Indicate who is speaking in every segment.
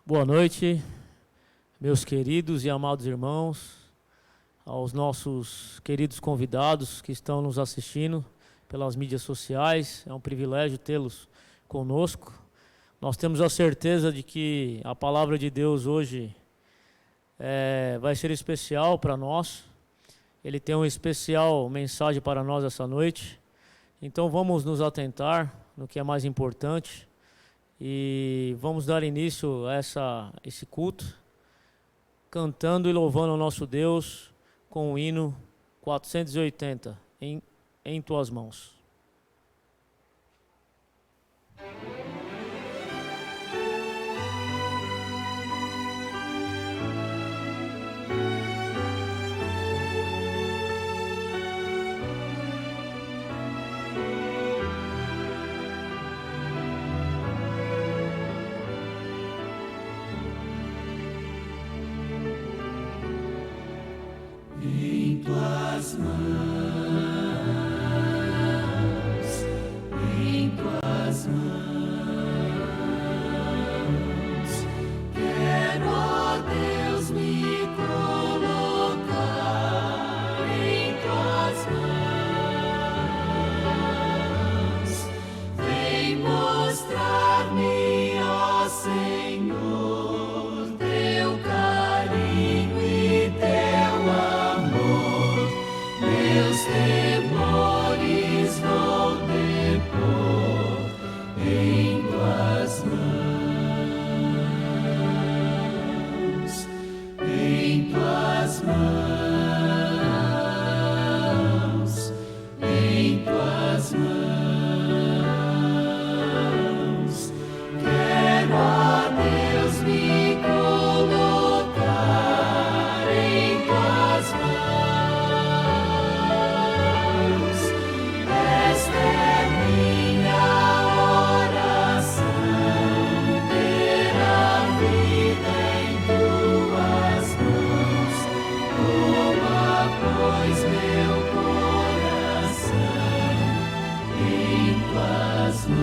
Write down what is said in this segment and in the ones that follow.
Speaker 1: Boa noite, meus queridos e amados irmãos, aos nossos queridos convidados que estão nos assistindo pelas mídias sociais. É um privilégio tê-los conosco. Nós temos a certeza de que a palavra de Deus hoje vai ser especial para nós. Ele tem uma especial mensagem para nós essa noite. Então vamos nos atentar no que é mais importante. E vamos dar início a esse culto, cantando e louvando ao nosso Deus com o hino 480, em tuas mãos.
Speaker 2: Em tuas mãos, em tuas mãos, quero, ó Deus, me colocar em tuas mãos. Vem mostrar-me, ó Senhor, teu carinho e teu amor. Meus temores vou depor em tuas mãos, em tuas mãos, em tuas mãos. Quero, ó Deus, me colocar em tuas mãos. Esta é minha oração, ter a vida em tuas mãos. Toma, pois, meu coração em tuas mãos.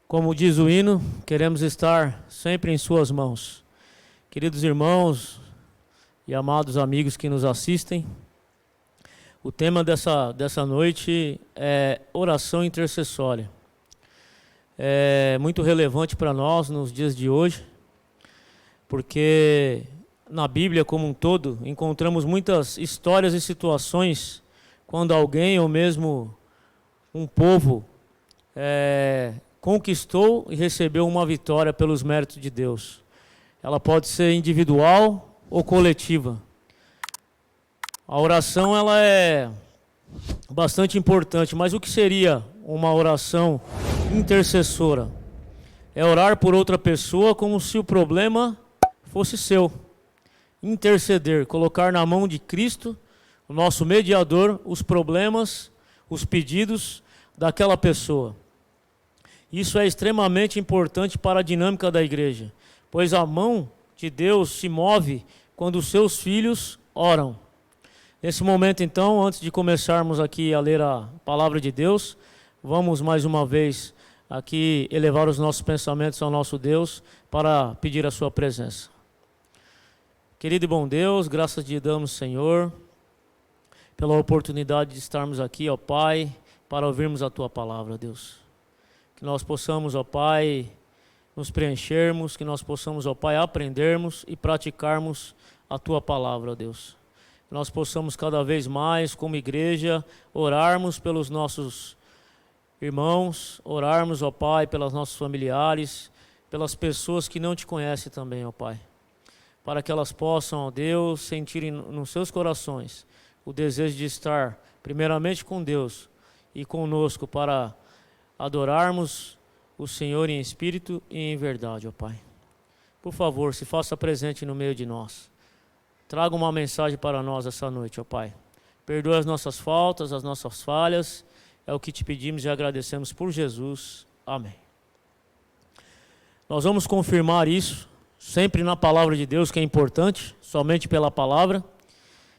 Speaker 1: Como diz o hino, queremos estar sempre em suas mãos. Queridos irmãos e amados amigos que nos assistem, o tema dessa noite é oração intercessória. É muito relevante para nós nos dias de hoje, porque na Bíblia como um todo encontramos muitas histórias e situações quando alguém ou mesmo um povo conquistou e recebeu uma vitória pelos méritos de Deus. Ela pode ser individual ou coletiva. A oração ela é bastante importante, mas o que seria uma oração intercessora? É orar por outra pessoa como se o problema fosse seu. Interceder, colocar na mão de Cristo, o nosso mediador, os problemas, os pedidos daquela pessoa. Isso é extremamente importante para a dinâmica da igreja, pois a mão de Deus se move quando os seus filhos oram. Nesse momento, então, antes de começarmos aqui a ler a palavra de Deus, vamos mais uma vez aqui elevar os nossos pensamentos ao nosso Deus para pedir a sua presença. Querido e bom Deus, graças te damos, Senhor, pela oportunidade de estarmos aqui, ó Pai, para ouvirmos a tua palavra, Deus. Que nós possamos, ó Pai, nos preenchermos, que nós possamos, ó Pai, aprendermos e praticarmos a tua palavra, ó Deus. Que nós possamos cada vez mais, como igreja, orarmos pelos nossos irmãos, orarmos, ó Pai, pelos nossos familiares, pelas pessoas que não te conhecem também, ó Pai. Para que elas possam, ó Deus, sentirem nos seus corações o desejo de estar primeiramente com Deus e conosco para adorarmos o Senhor em espírito e em verdade, ó Pai. Por favor, se faça presente no meio de nós. Traga uma mensagem para nós essa noite, ó Pai. Perdoe as nossas faltas, as nossas falhas. É o que te pedimos e agradecemos por Jesus. Amém. Nós vamos confirmar isso sempre na palavra de Deus, que é importante, somente pela palavra.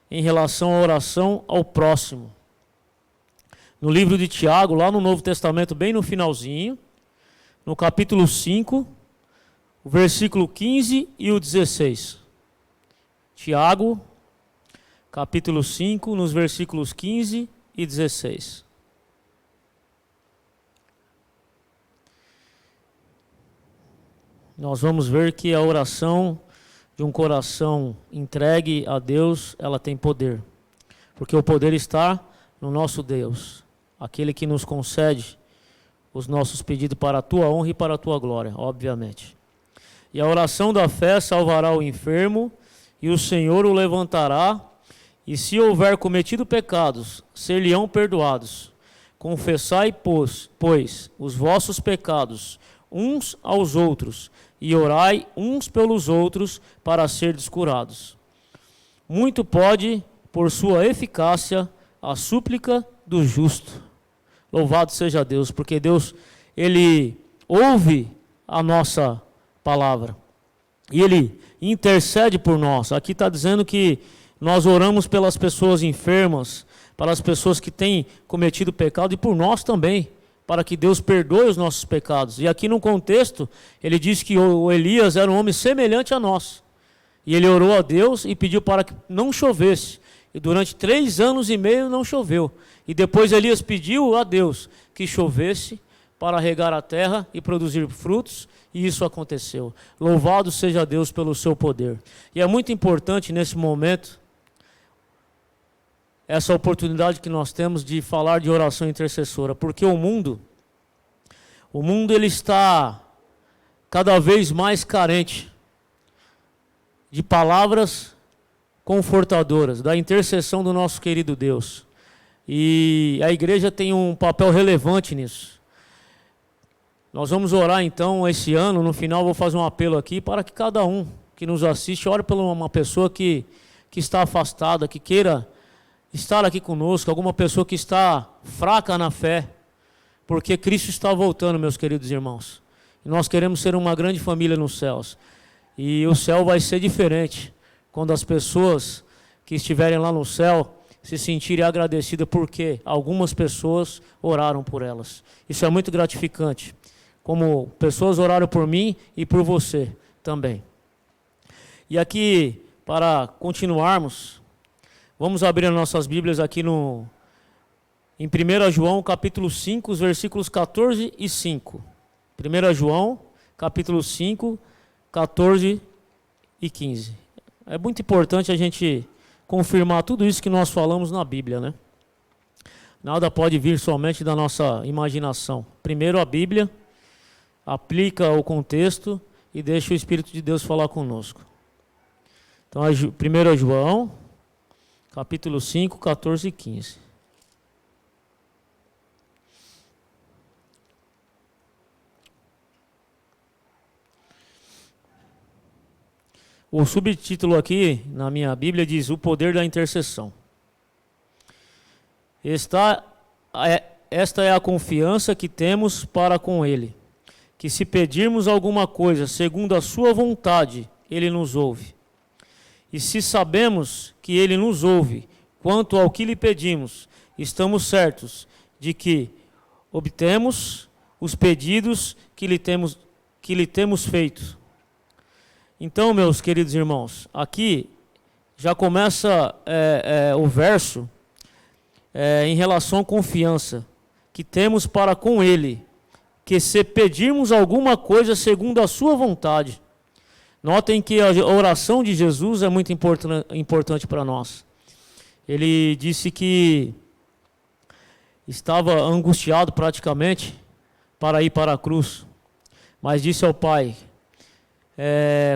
Speaker 1: em relação à oração ao próximo. No livro de Tiago, lá no Novo Testamento, bem no finalzinho, no capítulo 5, o versículo 15 e o 16. Tiago, capítulo 5, nos versículos 15 e 16. Nós vamos ver que a oração de um coração entregue a Deus, ela tem poder. Porque o poder está no nosso Deus, aquele que nos concede os nossos pedidos para a tua honra e para a tua glória, obviamente. E a oração da fé salvará o enfermo, e o Senhor o levantará, e se houver cometido pecados, ser-lhe-ão perdoados. Confessai, pois, os vossos pecados uns aos outros, e orai uns pelos outros para serdes curados. Muito pode, por sua eficácia, a súplica do justo. Louvado seja Deus, porque Deus, Ele ouve a nossa palavra. E Ele intercede por nós. Aqui está dizendo que nós oramos pelas pessoas enfermas, para as pessoas que têm cometido pecado e por nós também, para que Deus perdoe os nossos pecados. E aqui no contexto, ele diz que o Elias era um homem semelhante a nós. E ele orou a Deus e pediu para que não chovesse. E durante 3 anos e meio não choveu. E depois Elias pediu a Deus que chovesse para regar a terra e produzir frutos. E isso aconteceu. Louvado seja Deus pelo seu poder. E é muito importante nesse momento, essa oportunidade que nós temos de falar de oração intercessora, porque o mundo ele está cada vez mais carente de palavras confortadoras, da intercessão do nosso querido Deus. E a igreja tem um papel relevante nisso. Nós vamos orar então esse ano, no final vou fazer um apelo aqui para que cada um que nos assiste ore por uma pessoa que está afastada, que queira estar aqui conosco, alguma pessoa que está fraca na fé, porque Cristo está voltando, meus queridos irmãos. E nós queremos ser uma grande família nos céus. E o céu vai ser diferente quando as pessoas que estiverem lá no céu se sentirem agradecidas porque algumas pessoas oraram por elas. Isso é muito gratificante. Como pessoas oraram por mim e por você também. E aqui, para continuarmos, vamos abrir as nossas Bíblias aqui em 1 João, capítulo 5, os versículos 14 e 5. 1 João, capítulo 5, 14 e 15. É muito importante a gente confirmar tudo isso que nós falamos na Bíblia, né? Nada pode vir somente da nossa imaginação. Primeiro a Bíblia, aplica o contexto e deixa o Espírito de Deus falar conosco. Então, 1 João, capítulo 5, 14 e 15. O subtítulo aqui na minha Bíblia diz: o poder da intercessão. Esta é a confiança que temos para com Ele, que se pedirmos alguma coisa segundo a sua vontade, Ele nos ouve. E se sabemos que Ele nos ouve, quanto ao que lhe pedimos, estamos certos de que obtemos os pedidos que lhe temos feito. Então, meus queridos irmãos, aqui já começa o verso em relação à confiança que temos para com Ele, que se pedirmos alguma coisa segundo a sua vontade. Notem que a oração de Jesus é muito importante para nós. Ele disse que estava angustiado praticamente para ir para a cruz, mas disse ao Pai,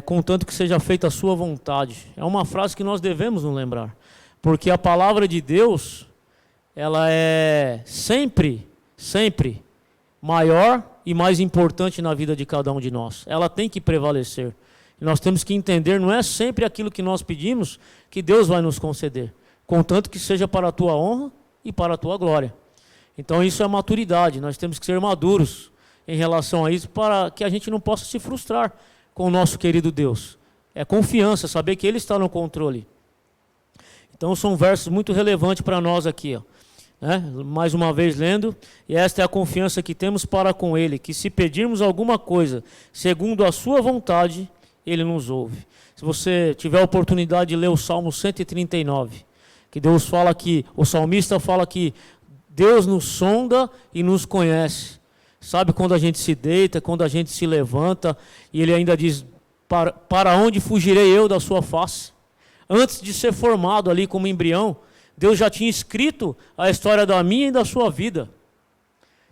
Speaker 1: contanto que seja feita a sua vontade. É uma frase que nós devemos nos lembrar, porque a palavra de Deus, ela é sempre maior e mais importante na vida de cada um de nós. Ela tem que prevalecer. E nós temos que entender, não é sempre aquilo que nós pedimos que Deus vai nos conceder, contanto que seja para a tua honra e para a tua glória. Então isso é maturidade, nós temos que ser maduros em relação a isso, para que a gente não possa se frustrar com o nosso querido Deus. É confiança, saber que Ele está no controle. Então são versos muito relevantes para nós aqui, ó, né? Mais uma vez lendo, e esta é a confiança que temos para com Ele, que se pedirmos alguma coisa segundo a sua vontade, Ele nos ouve. Se você tiver a oportunidade de ler o Salmo 139, que Deus fala que, o salmista fala que Deus nos sonda e nos conhece. Sabe quando a gente se deita, quando a gente se levanta, e ele ainda diz, para onde fugirei eu da sua face? Antes de ser formado ali como embrião, Deus já tinha escrito a história da minha e da sua vida.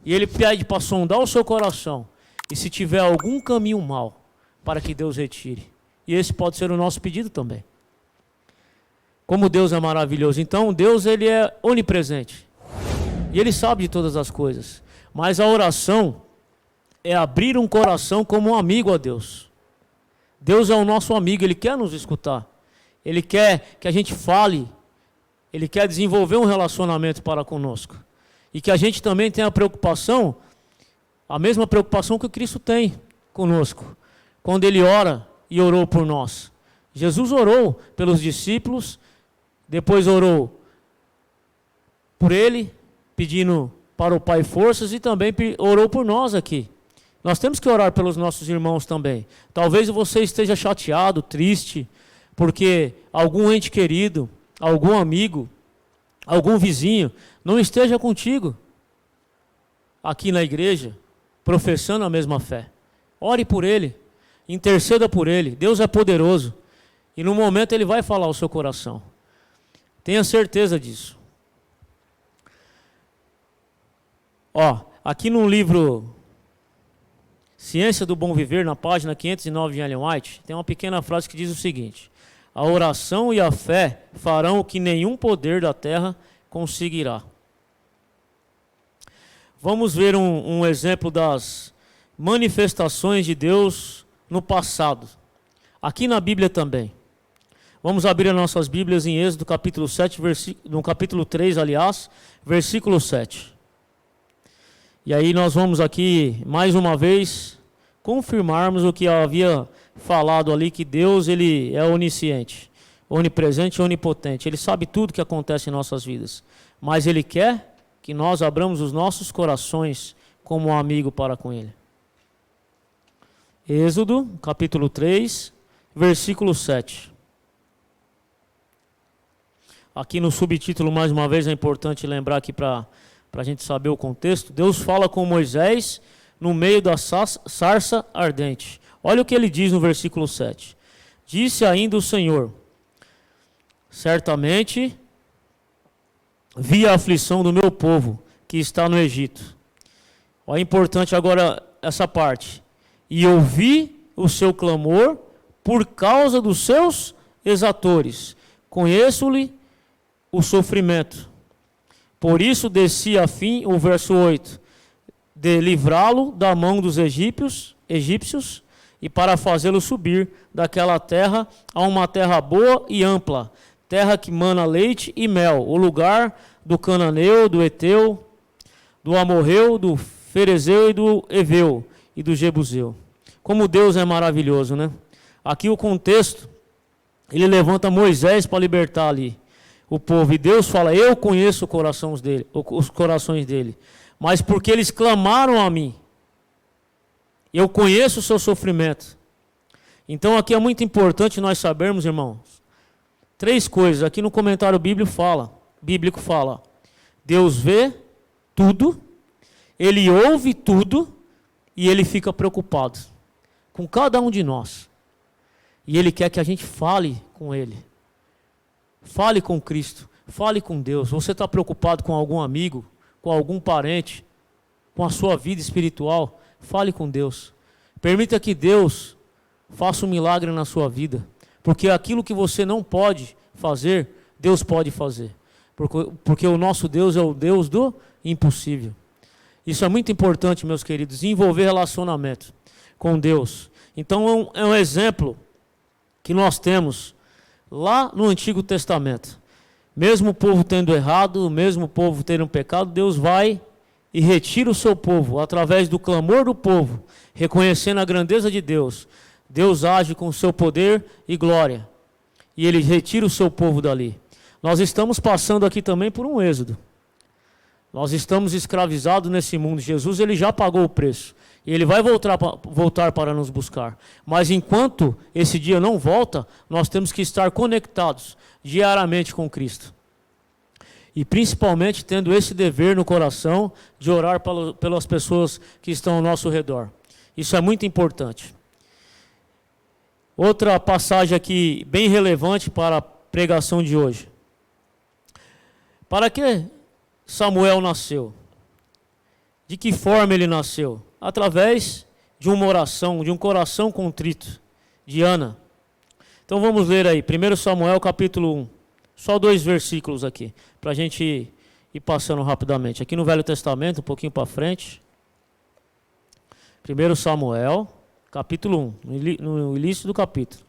Speaker 1: E Ele pede para sondar o seu coração. E se tiver algum caminho mau, para que Deus retire. E esse pode ser o nosso pedido também. Como Deus é maravilhoso. Então, Deus, Ele é onipresente. E Ele sabe de todas as coisas. Mas a oração é abrir um coração como um amigo a Deus. Deus é o nosso amigo, Ele quer nos escutar. Ele quer que a gente fale. Ele quer desenvolver um relacionamento para conosco. E que a gente também tenha a preocupação, a mesma preocupação que o Cristo tem conosco. Quando Ele ora e orou por nós. Jesus orou pelos discípulos, depois orou por Ele, pedindo para o Pai forças, e também orou por nós aqui. Nós temos que orar pelos nossos irmãos também. Talvez você esteja chateado, triste, porque algum ente querido, algum amigo, algum vizinho não esteja contigo aqui na igreja, professando a mesma fé. Ore por ele, interceda por ele. Deus é poderoso e no momento Ele vai falar ao seu coração. Tenha certeza disso. Ó, aqui no livro Ciência do Bom Viver, na página 509 de Ellen White, tem uma pequena frase que diz o seguinte: a oração e a fé farão o que nenhum poder da terra conseguirá. Vamos ver um exemplo das manifestações de Deus no passado. Aqui na Bíblia também. Vamos abrir as nossas Bíblias em Êxodo capítulo 7, no capítulo 3, aliás, versículo 7. E aí nós vamos aqui, mais uma vez, confirmarmos o que eu havia falado ali, que Deus, Ele é onisciente, onipresente e onipotente. Ele sabe tudo que acontece em nossas vidas. Mas Ele quer que nós abramos os nossos corações como um amigo para com Ele. Êxodo, capítulo 3, versículo 7. Aqui no subtítulo, mais uma vez, é importante lembrar aqui para a gente saber o contexto. Deus fala com Moisés no meio da sarça ardente. Olha o que ele diz no versículo 7. Disse ainda o Senhor: certamente vi a aflição do meu povo que está no Egito. Olha, é importante agora essa parte. E ouvi o seu clamor por causa dos seus exatores. Conheço-lhe o sofrimento. Por isso desci a fim, o verso 8, de livrá-lo da mão dos egípcios, e para fazê-lo subir daquela terra a uma terra boa e ampla, terra que mana leite e mel, o lugar do cananeu, do eteu, do amorreu, do ferezeu e do eveu e do jebuseu. Como Deus é maravilhoso, né? Aqui o contexto, Ele levanta Moisés para libertar ali o povo, e Deus fala: eu conheço os corações dele, mas porque eles clamaram a mim, eu conheço o seu sofrimento. Então aqui é muito importante nós sabermos, irmãos, 3 coisas. Aqui no comentário bíblico fala: Deus vê tudo, Ele ouve tudo, e Ele fica preocupado com cada um de nós. E Ele quer que a gente fale com Ele. Fale com Cristo, fale com Deus. Você está preocupado com algum amigo, com algum parente, com a sua vida espiritual? Fale com Deus. Permita que Deus faça um milagre na sua vida. Porque aquilo que você não pode fazer, Deus pode fazer. Porque o nosso Deus é o Deus do impossível. Isso é muito importante, meus queridos, desenvolver relacionamento com Deus. Então é um exemplo que nós temos lá no Antigo Testamento. Mesmo o povo tendo errado, mesmo o povo tendo pecado, Deus vai e retira o seu povo, através do clamor do povo, reconhecendo a grandeza de Deus. Deus age com o seu poder e glória, e Ele retira o seu povo dali. Nós estamos passando aqui também por um êxodo. Nós estamos escravizados nesse mundo. Jesus, ele já pagou o preço. E ele vai voltar para nos buscar. Mas enquanto esse dia não volta, nós temos que estar conectados diariamente com Cristo. E principalmente tendo esse dever no coração de orar pelas pessoas que estão ao nosso redor. Isso é muito importante. Outra passagem aqui bem relevante para a pregação de hoje. Para que Samuel nasceu? De que forma ele nasceu? Através de uma oração, de um coração contrito, de Ana. Então vamos ler aí, 1 Samuel capítulo 1. Só 2 versículos aqui, para a gente ir passando rapidamente. Aqui no Velho Testamento, um pouquinho para frente. 1 Samuel, capítulo 1, no início do capítulo.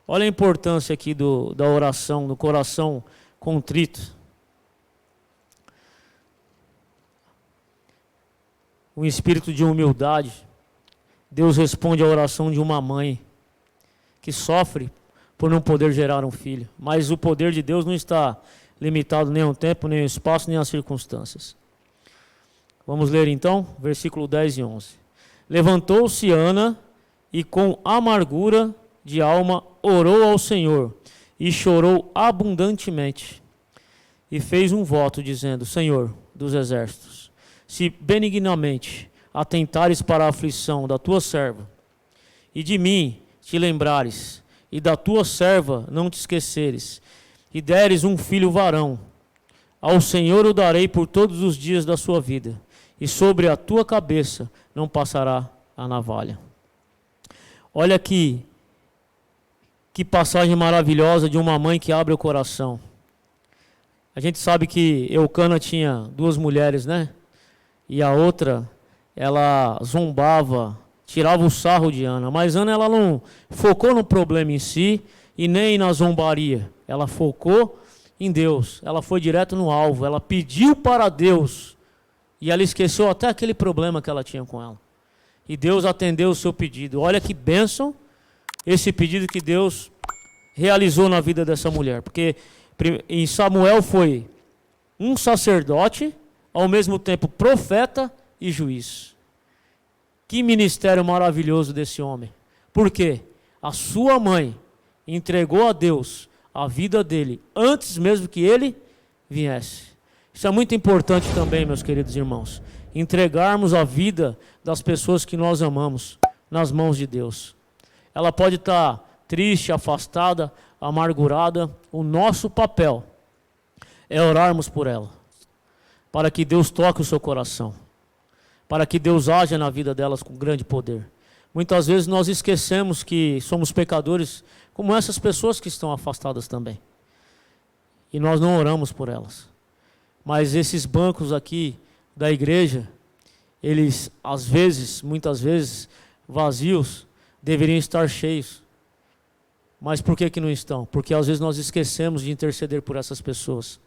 Speaker 1: Olha a importância aqui da oração, do coração contrito. Um espírito de humildade. Deus responde à oração de uma mãe que sofre por não poder gerar um filho. Mas o poder de Deus não está limitado nem ao tempo, nem ao espaço, nem às circunstâncias. Vamos ler então, versículo 10 e 11. Levantou-se Ana e com amargura de alma orou ao Senhor e chorou abundantemente. E fez um voto dizendo: Senhor dos exércitos, se benignamente atentares para a aflição da tua serva, e de mim te lembrares, e da tua serva não te esqueceres, e deres um filho varão, ao Senhor o darei por todos os dias da sua vida, e sobre a tua cabeça não passará a navalha. Olha aqui, que passagem maravilhosa de uma mãe que abre o coração. A gente sabe que Eucana tinha 2 mulheres, né? E a outra, ela zombava, tirava o sarro de Ana. Mas Ana, ela não focou no problema em si e nem na zombaria. Ela focou em Deus. Ela foi direto no alvo. Ela pediu para Deus. E ela esqueceu até aquele problema que ela tinha com ela. E Deus atendeu o seu pedido. Olha que bênção esse pedido que Deus realizou na vida dessa mulher. Porque em Samuel foi um sacerdote, ao mesmo tempo profeta e juiz. Que ministério maravilhoso desse homem. Por quê? A sua mãe entregou a Deus a vida dele antes mesmo que ele viesse. Isso é muito importante também, meus queridos irmãos. Entregarmos a vida das pessoas que nós amamos nas mãos de Deus. Ela pode estar triste, afastada, amargurada. O nosso papel é orarmos por ela, para que Deus toque o seu coração, para que Deus haja na vida delas com grande poder. Muitas vezes nós esquecemos que somos pecadores, como essas pessoas que estão afastadas também. E nós não oramos por elas. Mas esses bancos aqui da igreja, eles às vezes, muitas vezes, vazios, deveriam estar cheios. Mas por que não estão? Porque às vezes nós esquecemos de interceder por essas pessoas.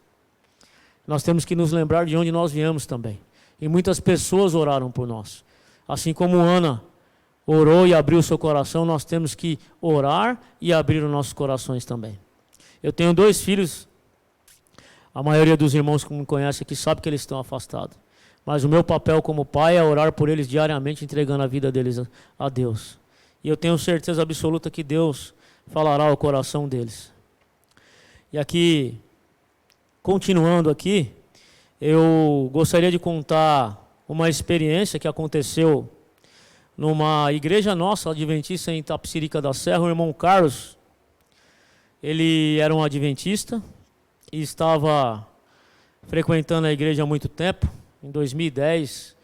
Speaker 1: Nós temos que nos lembrar de onde nós viemos também. E muitas pessoas oraram por nós. Assim como Ana orou e abriu o seu coração, nós temos que orar e abrir os nossos corações também. Eu tenho 2 filhos. A maioria dos irmãos que me conhecem aqui sabe que eles estão afastados. Mas o meu papel como pai é orar por eles diariamente, entregando a vida deles a Deus. E eu tenho certeza absoluta que Deus falará ao coração deles. E aqui, continuando aqui, eu gostaria de contar uma experiência que aconteceu numa igreja nossa, adventista em Itapecerica da Serra. O irmão Carlos, ele era um adventista e estava frequentando a igreja há muito tempo. Em 2010,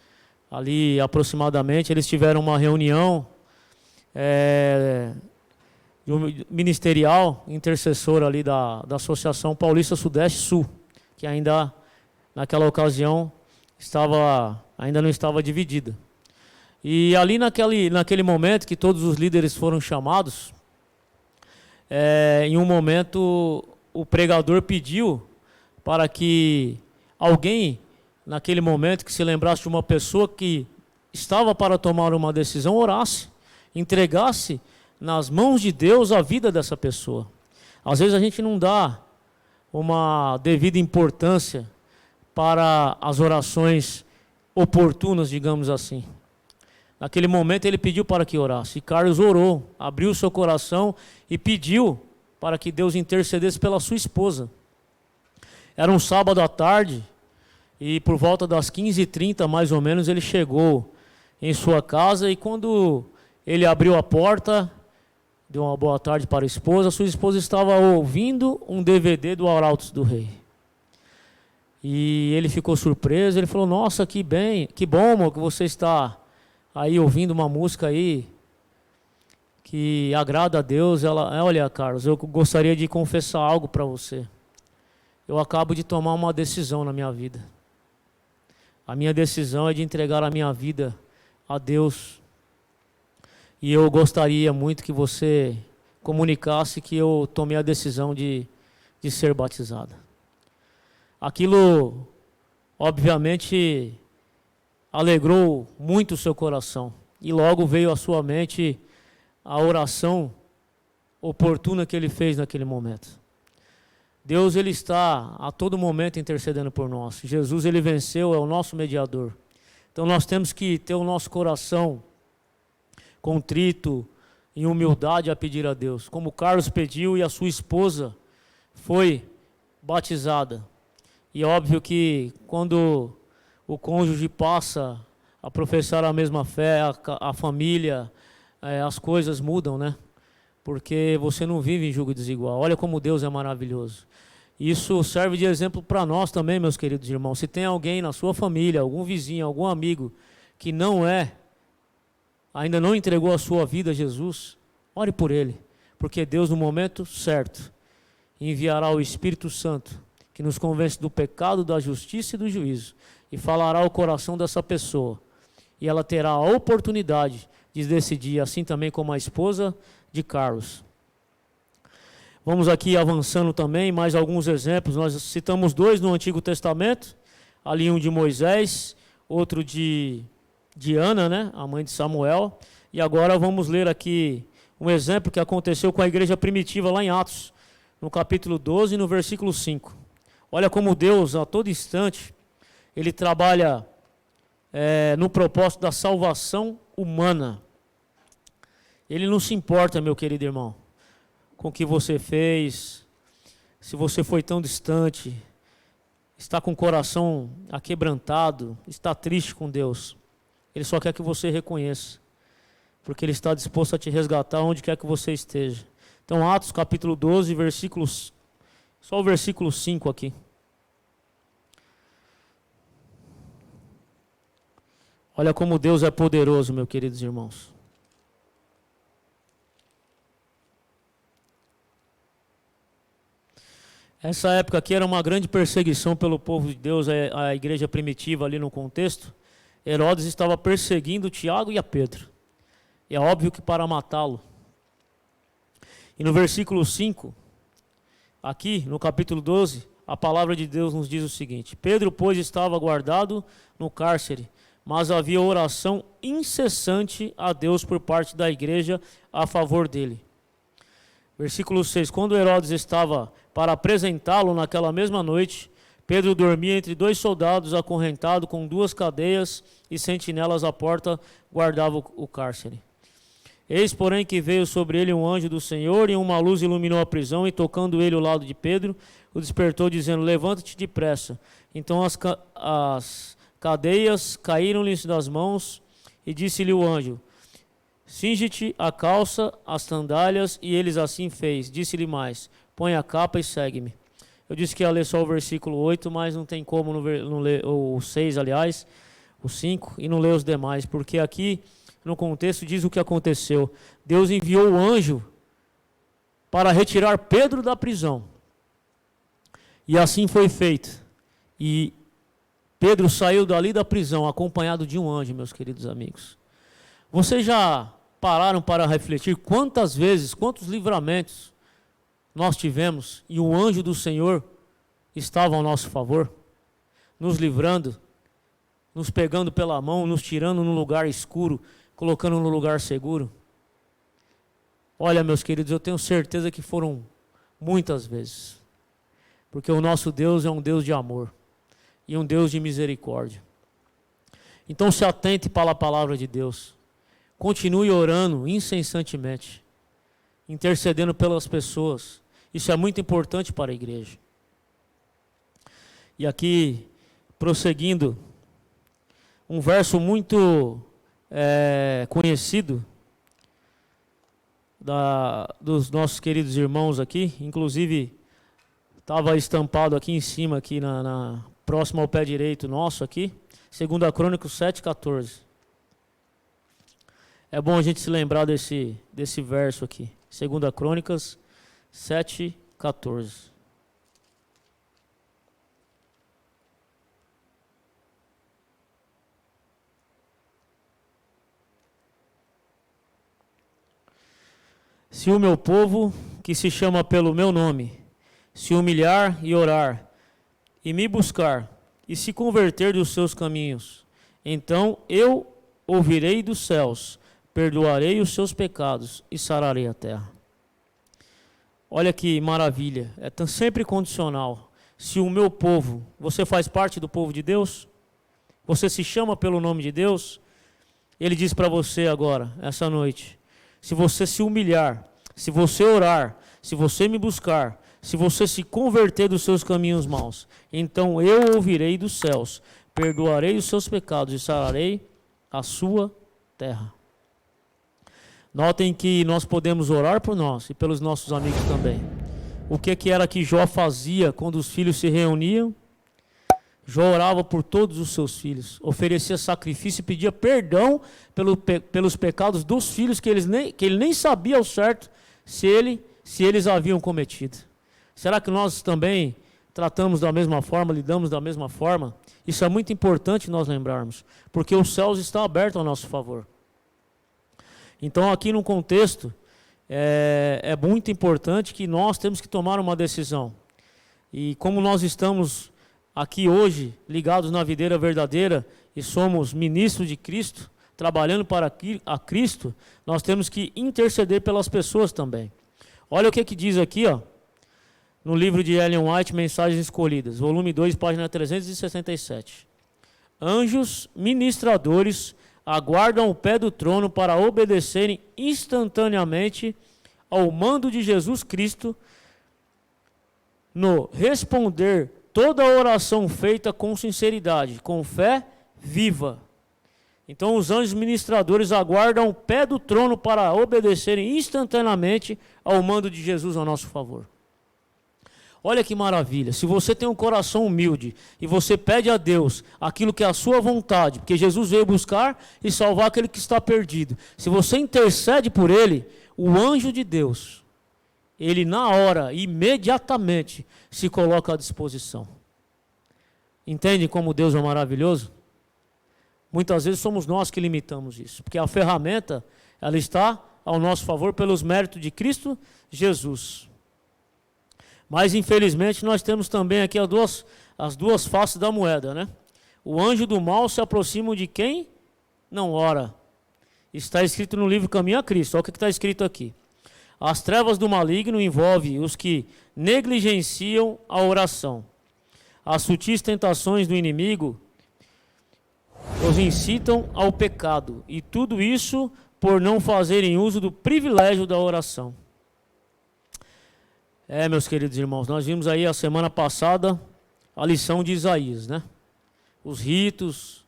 Speaker 1: ali aproximadamente, eles tiveram uma reunião ministerial, intercessora ali da Associação Paulista Sudeste Sul, que ainda naquela ocasião ainda não estava dividida. E ali naquele momento que todos os líderes foram chamados, em um momento o pregador pediu para que alguém, naquele momento, que se lembrasse de uma pessoa que estava para tomar uma decisão, orasse, entregasse nas mãos de Deus a vida dessa pessoa. Às vezes a gente não dá uma devida importância para as orações oportunas, digamos assim. Naquele momento ele pediu para que orasse. E Carlos orou, abriu seu coração e pediu para que Deus intercedesse pela sua esposa. Era um sábado à tarde e por volta das 15h30 mais ou menos ele chegou em sua casa e quando ele abriu a porta, deu uma boa tarde para a esposa, sua esposa estava ouvindo um DVD do Arautos do Rei. E ele ficou surpreso, ele falou, nossa, que bom, amor, que você está aí ouvindo uma música aí que agrada a Deus. Ela, olha, Carlos, eu gostaria de confessar algo para você. Eu acabo de tomar uma decisão na minha vida. A minha decisão é de entregar a minha vida a Deus. E eu gostaria muito que você comunicasse que eu tomei a decisão de ser batizada. Aquilo, obviamente, alegrou muito o seu coração. E logo veio à sua mente a oração oportuna que ele fez naquele momento. Deus, ele está a todo momento intercedendo por nós. Jesus, ele venceu, é o nosso mediador. Então nós temos que ter o nosso coração contrito, em humildade a pedir a Deus. Como Carlos pediu e a sua esposa foi batizada. E óbvio que quando o cônjuge passa a professar a mesma fé, a família, as coisas mudam, né? Porque você não vive em julgo desigual. Olha como Deus é maravilhoso. Isso serve de exemplo para nós também, meus queridos irmãos. Se tem alguém na sua família, algum vizinho, algum amigo, que ainda não entregou a sua vida a Jesus, ore por ele. Porque Deus, no momento certo, enviará o Espírito Santo, que nos convence do pecado, da justiça e do juízo, e falará ao coração dessa pessoa. E ela terá a oportunidade de decidir, assim também como a esposa de Carlos. Vamos aqui avançando também, mais alguns exemplos. Nós citamos 2 no Antigo Testamento, ali um de Moisés, outro de Ana, né, a mãe de Samuel. E agora vamos ler aqui um exemplo que aconteceu com a igreja primitiva lá em Atos, no capítulo 12, no versículo 5. Olha como Deus, a todo instante, ele trabalha no propósito da salvação humana. Ele não se importa, meu querido irmão, com o que você fez, se você foi tão distante, está com o coração aquebrantado, está triste com Deus. Ele só quer que você reconheça, porque Ele está disposto a te resgatar onde quer que você esteja. Então, Atos capítulo 12, só o versículo 5 aqui. Olha como Deus é poderoso, meus queridos irmãos. Essa época aqui era uma grande perseguição pelo povo de Deus, a igreja primitiva ali no contexto. Herodes estava perseguindo Tiago e a Pedro. E é óbvio que para matá-lo. E no versículo 5, aqui no capítulo 12, a palavra de Deus nos diz o seguinte: Pedro, pois, estava guardado no cárcere, mas havia oração incessante a Deus por parte da igreja a favor dele. Versículo 6, quando Herodes estava para apresentá-lo naquela mesma noite, Pedro dormia entre 2 soldados, acorrentado com 2 cadeias, e sentinelas à porta guardavam o cárcere. Eis, porém, que veio sobre ele um anjo do Senhor, e uma luz iluminou a prisão, e tocando ele o lado de Pedro, o despertou, dizendo: levanta-te depressa. Então as cadeias caíram-lhe das mãos, e disse-lhe o anjo: cinge-te a calça, as sandálias, e eles assim fez. Disse-lhe mais: põe a capa e segue-me. Eu disse que ia ler só o versículo 8, mas não tem como não ler o 6, aliás, o 5, e não ler os demais, porque aqui no contexto diz o que aconteceu. Deus enviou o anjo para retirar Pedro da prisão. E assim foi feito. E Pedro saiu dali da prisão acompanhado de um anjo, meus queridos amigos. Vocês já pararam para refletir quantas vezes, quantos livramentos nós tivemos e o anjo do Senhor estava ao nosso favor, nos livrando, nos pegando pela mão, nos tirando num lugar escuro, colocando no lugar seguro? Olha, meus queridos, eu tenho certeza que foram muitas vezes. porque o nosso Deus é um Deus de amor e um Deus de misericórdia. Então se atente para a palavra de Deus. Continue orando incessantemente, intercedendo pelas pessoas. Isso é muito importante para a igreja. E aqui, prosseguindo, um verso muito conhecido dos nossos queridos irmãos aqui, inclusive estava estampado aqui em cima, aqui próximo ao pé direito nosso aqui, 2 Crônicas 7,14. É bom a gente se lembrar desse verso aqui, 2 Crônicas 7,14. Se o meu povo, que se chama pelo meu nome, se humilhar e orar, e me buscar, e se converter dos seus caminhos, então eu ouvirei dos céus, perdoarei os seus pecados e sararei a terra. Olha que maravilha, é sempre condicional. Se o meu povo, você faz parte do povo de Deus? Você se chama pelo nome de Deus? Ele diz para você agora, essa noite, se você se humilhar, se você orar, se você me buscar, se você se converter dos seus caminhos maus, então eu ouvirei dos céus, perdoarei os seus pecados e sararei a sua terra. Notem que nós podemos orar por nós e pelos nossos amigos também. O que era que Jó fazia quando os filhos se reuniam? Jó orava por todos os seus filhos, oferecia sacrifício e pedia perdão pelos pecados dos filhos que ele nem sabia ao certo se eles haviam cometido. Será que nós também tratamos da mesma forma, lidamos da mesma forma? Isso é muito importante nós lembrarmos, porque os céus estão abertos ao nosso favor. Então aqui no contexto, é muito importante que nós temos que tomar uma decisão. E como nós estamos aqui hoje, ligados na videira verdadeira, e somos ministros de Cristo, trabalhando para a Cristo, nós temos que interceder pelas pessoas também. Olha o que diz aqui, ó, no livro de Ellen White, Mensagens Escolhidas, volume 2, página 367. Anjos ministradores aguardam o pé do trono para obedecerem instantaneamente ao mando de Jesus Cristo no responder toda oração feita com sinceridade, com fé viva. Então os anjos ministradores aguardam o pé do trono para obedecerem instantaneamente ao mando de Jesus a nosso favor. Olha que maravilha, se você tem um coração humilde e você pede a Deus aquilo que é a sua vontade, porque Jesus veio buscar e salvar aquele que está perdido. Se você intercede por ele, o anjo de Deus, ele na hora, imediatamente, se coloca à disposição. Entende como Deus é maravilhoso? Muitas vezes somos nós que limitamos isso, porque a ferramenta, ela está ao nosso favor pelos méritos de Cristo Jesus. Mas infelizmente nós temos também aqui as duas faces da moeda, né? O anjo do mal se aproxima de quem não ora. Está escrito no livro Caminho a Cristo. Olha o que está escrito aqui. As trevas do maligno envolvem os que negligenciam a oração. As sutis tentações do inimigo os incitam ao pecado. E tudo isso por não fazerem uso do privilégio da oração. Meus queridos irmãos, nós vimos aí a semana passada a lição de Isaías, né? Os ritos,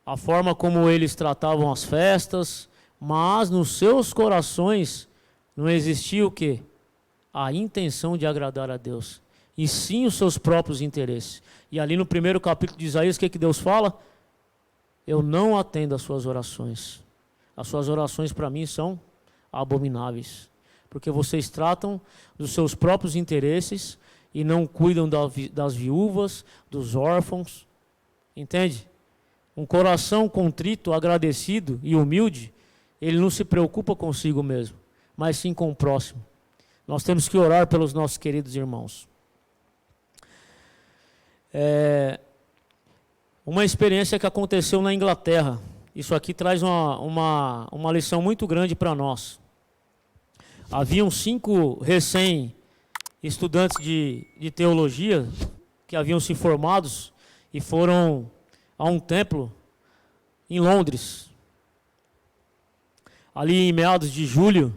Speaker 1: a forma como eles tratavam as festas, mas nos seus corações não existia o quê? A intenção de agradar a Deus, e sim os seus próprios interesses. E ali no primeiro capítulo de Isaías, o que Deus fala? Eu não atendo às suas orações. As suas orações para mim são abomináveis. Porque vocês tratam dos seus próprios interesses e não cuidam das viúvas, dos órfãos. Entende? Um coração contrito, agradecido e humilde, ele não se preocupa consigo mesmo, mas sim com o próximo. Nós temos que orar pelos nossos queridos irmãos. Uma experiência que aconteceu na Inglaterra. Isso aqui traz uma lição muito grande para nós. Haviam 5 estudantes de teologia que haviam se formados e foram a um templo em Londres, ali em meados de julho,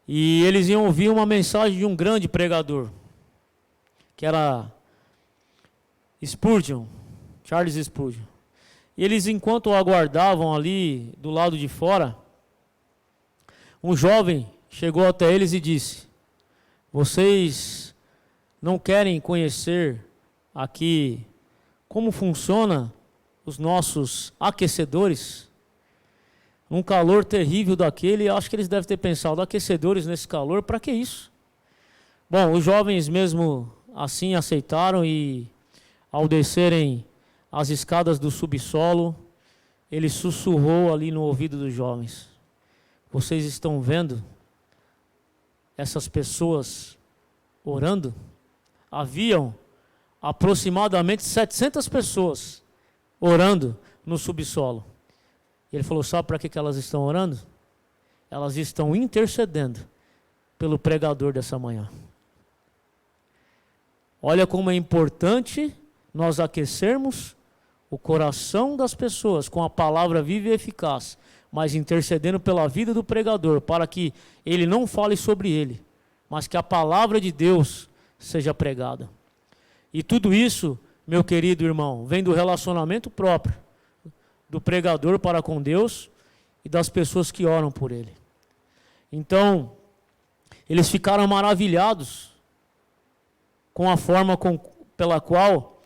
Speaker 1: e eles iam ouvir uma mensagem de um grande pregador, que era Spurgeon, Charles Spurgeon. E eles, enquanto aguardavam ali do lado de fora, um jovem chegou até eles e disse: vocês não querem conhecer aqui como funciona os nossos aquecedores? Um calor terrível daquele, acho que eles devem ter pensado, aquecedores nesse calor, para que isso? Bom, os jovens mesmo assim aceitaram e, ao descerem as escadas do subsolo, ele sussurrou ali no ouvido dos jovens: vocês estão vendo essas pessoas orando? Haviam aproximadamente 700 pessoas orando no subsolo. Ele falou: sabe para que elas estão orando? Elas estão intercedendo pelo pregador dessa manhã. Olha como é importante nós aquecermos o coração das pessoas com a palavra viva e eficaz, mas intercedendo pela vida do pregador, para que ele não fale sobre ele, mas que a palavra de Deus seja pregada. E tudo isso, meu querido irmão, vem do relacionamento próprio do pregador para com Deus e das pessoas que oram por ele. Então, eles ficaram maravilhados com a forma pela qual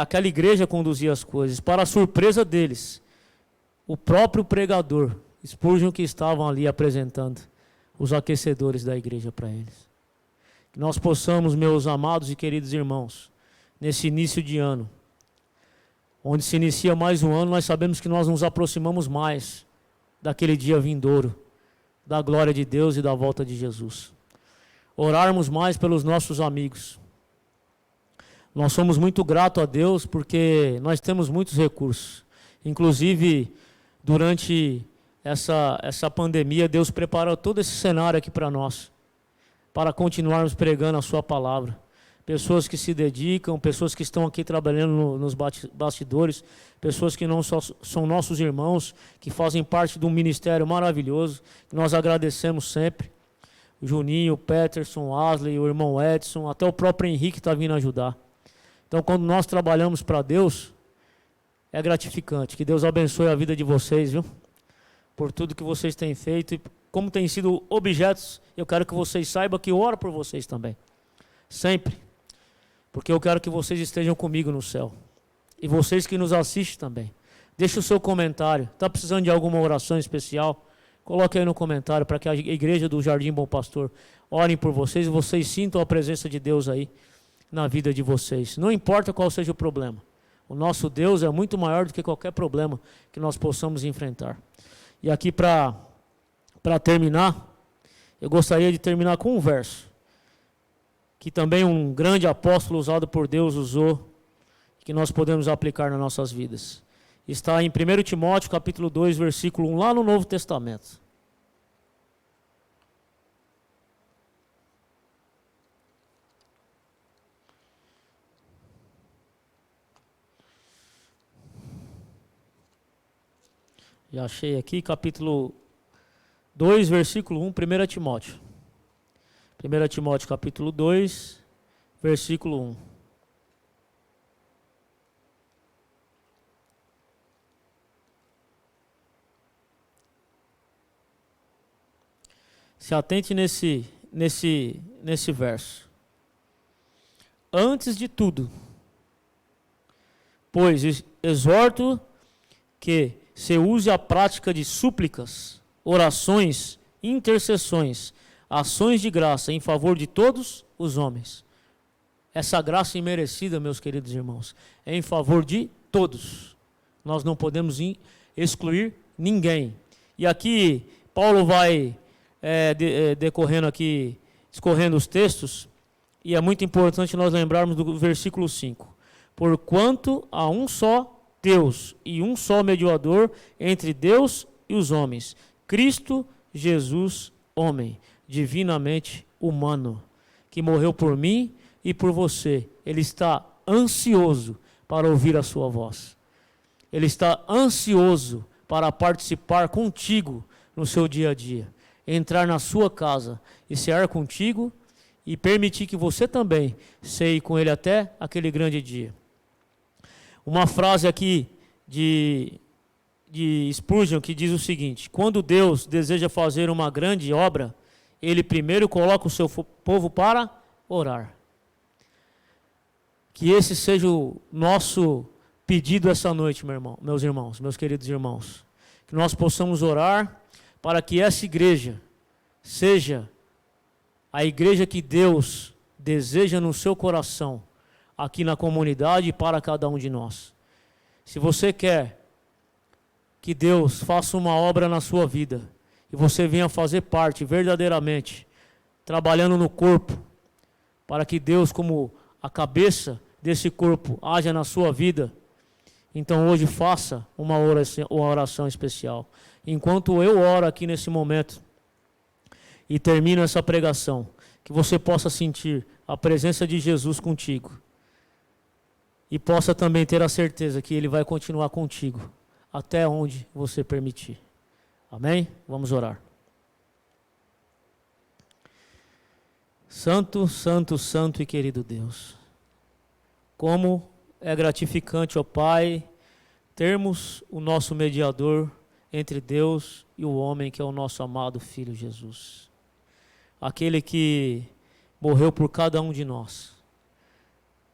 Speaker 1: aquela igreja conduzia as coisas. Para a surpresa deles, o próprio pregador, Spurgeon, que estavam ali apresentando os aquecedores da igreja para eles. Que nós possamos, meus amados e queridos irmãos, nesse início de ano, onde se inicia mais um ano, nós sabemos que nós nos aproximamos mais daquele dia vindouro, da glória de Deus e da volta de Jesus. Orarmos mais pelos nossos amigos. Nós somos muito gratos a Deus porque nós temos muitos recursos. Inclusive, durante essa pandemia, Deus preparou todo esse cenário aqui para nós, para continuarmos pregando a sua palavra. Pessoas que se dedicam, pessoas que estão aqui trabalhando nos bastidores, pessoas que não só são nossos irmãos, que fazem parte de um ministério maravilhoso, que nós agradecemos sempre. O Juninho, o Peterson, o Asley, o irmão Edson, até o próprio Henrique está vindo ajudar. Então, quando nós trabalhamos para Deus, é gratificante. Que Deus abençoe a vida de vocês, viu? Por tudo que vocês têm feito e como têm sido objetos, eu quero que vocês saibam que eu oro por vocês também. Sempre. Porque eu quero que vocês estejam comigo no céu. E vocês que nos assistem também. Deixe o seu comentário. Está precisando de alguma oração especial? Coloque aí no comentário para que a igreja do Jardim Bom Pastor orem por vocês e vocês sintam a presença de Deus aí na vida de vocês. Não importa qual seja o problema. O nosso Deus é muito maior do que qualquer problema que nós possamos enfrentar. E aqui para terminar, eu gostaria de terminar com um verso que também um grande apóstolo usado por Deus usou, que nós podemos aplicar nas nossas vidas. Está em 1 Timóteo capítulo 2, versículo 1, lá no Novo Testamento. Já achei aqui, capítulo 2, versículo 1, 1 Timóteo. 1 Timóteo capítulo 2, versículo 1. Se atente nesse verso. Antes de tudo, pois exorto que se use a prática de súplicas, orações, intercessões, ações de graça em favor de todos os homens. Essa graça imerecida, meus queridos irmãos, é em favor de todos. Nós não podemos excluir ninguém. E aqui, Paulo vai decorrendo aqui, escorrendo os textos, e é muito importante nós lembrarmos do versículo 5. Porquanto há um só Deus e um só mediador entre Deus e os homens, Cristo Jesus, homem, divinamente humano, que que morreu por mim e por você. Ele está ansioso para ouvir a sua voz. Ele está ansioso para participar contigo no seu dia a dia. Entrar na sua casa e cear contigo e permitir que você também ceie com ele até aquele grande dia. Uma frase aqui de Spurgeon que diz o seguinte: quando Deus deseja fazer uma grande obra, Ele primeiro coloca o seu povo para orar. Que esse seja o nosso pedido essa noite, meus irmãos, meus queridos irmãos. Que nós possamos orar para que essa igreja seja a igreja que Deus deseja no seu coração, aqui na comunidade e para cada um de nós. Se você quer que Deus faça uma obra na sua vida e você venha fazer parte verdadeiramente, trabalhando no corpo, para que Deus, como a cabeça desse corpo, haja na sua vida, então hoje faça uma oração especial. Enquanto eu oro aqui nesse momento e termino essa pregação, que você possa sentir a presença de Jesus contigo e possa também ter a certeza que Ele vai continuar contigo até onde você permitir. Amém? Vamos orar. Santo, santo, santo e querido Deus, como é gratificante, ó Pai, termos o nosso mediador entre Deus e o homem, que é o nosso amado Filho Jesus. Aquele que morreu por cada um de nós.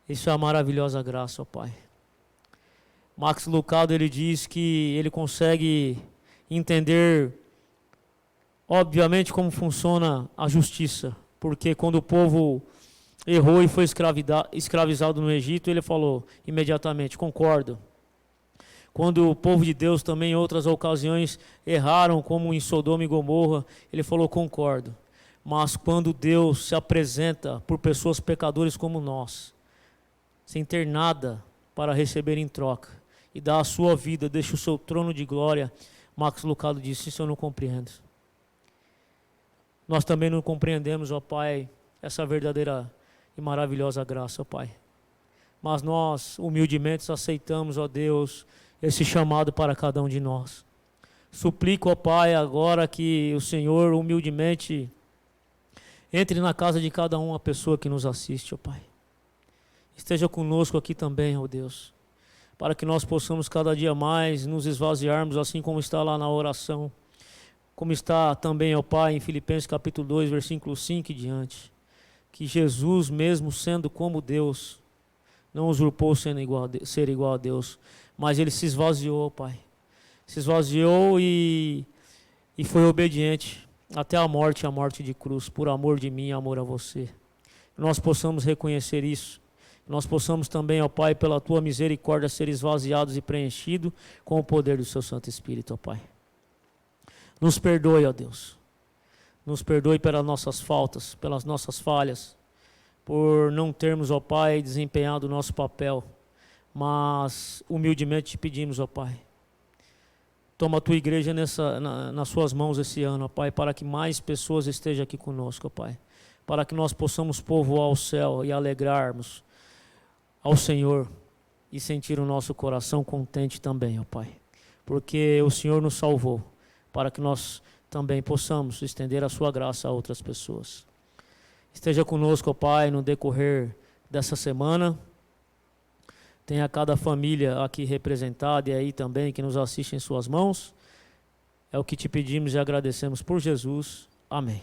Speaker 1: Isso é a maravilhosa graça, ó Pai. Max Lucado, ele diz que ele consegue entender, obviamente, como funciona a justiça. Porque quando o povo errou e foi escravizado no Egito, ele falou imediatamente: concordo. Quando o povo de Deus também em outras ocasiões erraram, como em Sodoma e Gomorra, ele falou: concordo. Mas quando Deus se apresenta por pessoas pecadores como nós, sem ter nada para receber em troca, e dá a sua vida, deixa o seu trono de glória, Max Lucado disse: isso eu não compreendo. Nós também não compreendemos, ó Pai, essa verdadeira e maravilhosa graça, ó Pai. Mas nós, humildemente, aceitamos, ó Deus, esse chamado para cada um de nós. Suplico, ó Pai, agora que o Senhor, humildemente, entre na casa de cada uma pessoa que nos assiste, ó Pai. Esteja conosco aqui também, ó Deus, para que nós possamos cada dia mais nos esvaziarmos, assim como está lá na oração, como está também, ó Pai, em Filipenses capítulo 2, versículo 5 e diante. Que Jesus, mesmo sendo como Deus, não usurpou ser igual a Deus, mas Ele se esvaziou, Pai. Se esvaziou e foi obediente até a morte de cruz, por amor de mim e amor a você. Que nós possamos reconhecer isso. Que nós possamos também, ó Pai, pela Tua misericórdia, ser esvaziados e preenchidos com o poder do Seu Santo Espírito, ó Pai. Nos perdoe, ó Deus. Nos perdoe pelas nossas faltas, pelas nossas falhas, por não termos, ó Pai, desempenhado o nosso papel. Mas humildemente te pedimos, ó Pai, toma a Tua igreja nas Suas mãos esse ano, ó Pai, para que mais pessoas estejam aqui conosco, ó Pai. Para que nós possamos povoar o céu e alegrarmos ao Senhor e sentir o nosso coração contente também, ó Pai. Porque o Senhor nos salvou, para que nós também possamos estender a Sua graça a outras pessoas. Esteja conosco, ó Pai, no decorrer dessa semana. Tenha cada família aqui representada e aí também que nos assiste em Suas mãos. É o que te pedimos e agradecemos por Jesus. Amém.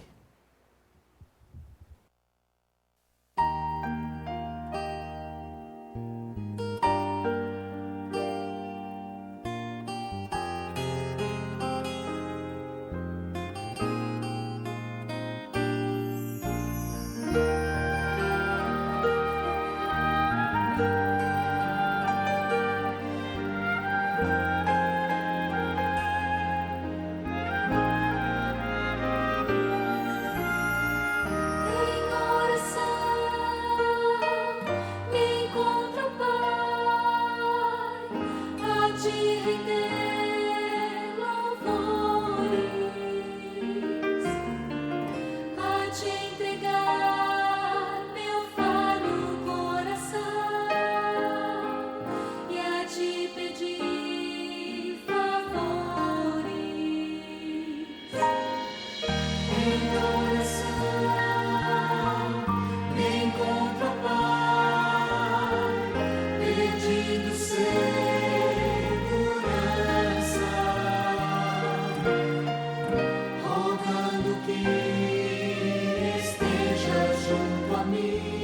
Speaker 2: esteja junto a mim.